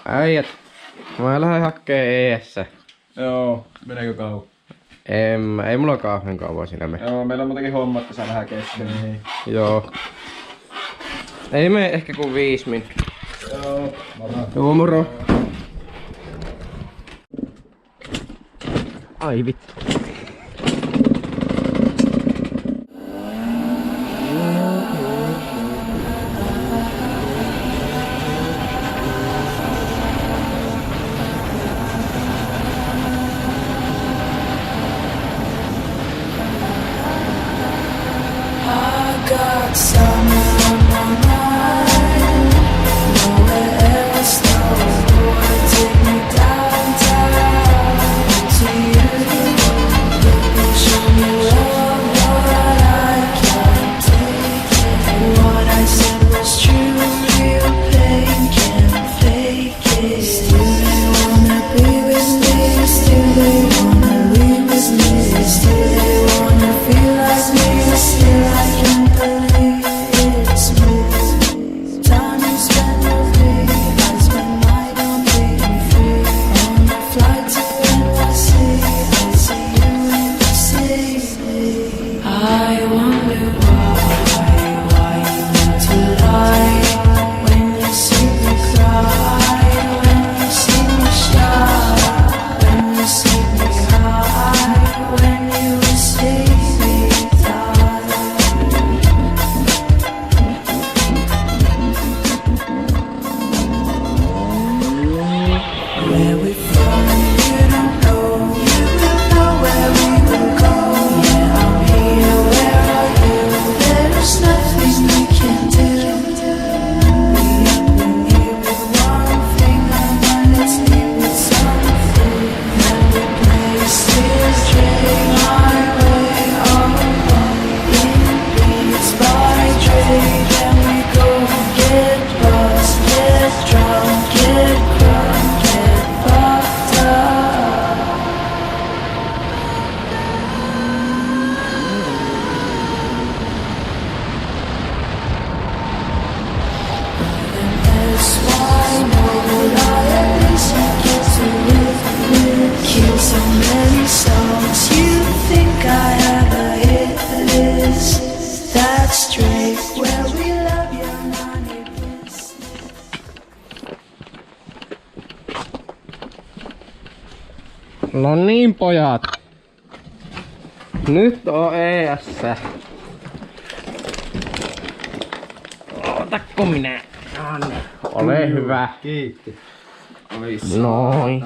Äijät, mä lähden hakkee eessä. Joo, meneekö kauan? Ei mulla kauhean kauan siinä mene. Joo, meillä on muutenkin homma, että saa vähän kesken. Niin. Joo. Ei mene ehkä kuin 5 min. Joo, moro. Joo, moro. Ai vittu. Got summer on my mind, nowhere else, no more. Take me downtown to you. Show me love, but I can't take it. What I said was true, real pain can't fake it. Still they wanna be with me, still they wanna leave with me, still they wanna feel like me, still I can't believe it's me. Time you spend with me, I spend night on being free. On the flight to NYC, I see you in the city. I wonder why you need to lie. When you see me cry, when you see me shout, when you see me high, when you see me die. Where we from, you don't know. You will know where we will go. Yeah, I'm here, where are you? There's nothing we can do. We have been here with one thing, and now let's leave with something. And we play still straight my way on. In beats by Dre, then we go get lost, get drunk, get crunk, get fucked up. That's why I know that I at least get to live with. Kill so many songs, you think I have a hit list. That's straight where we love your money business. No niin pojat. Nyt on eessä. Otakko minä? Anne. Ole hyvä. Kiitti. Noin.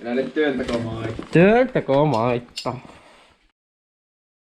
Näille työntekomaita. Työntekomaita.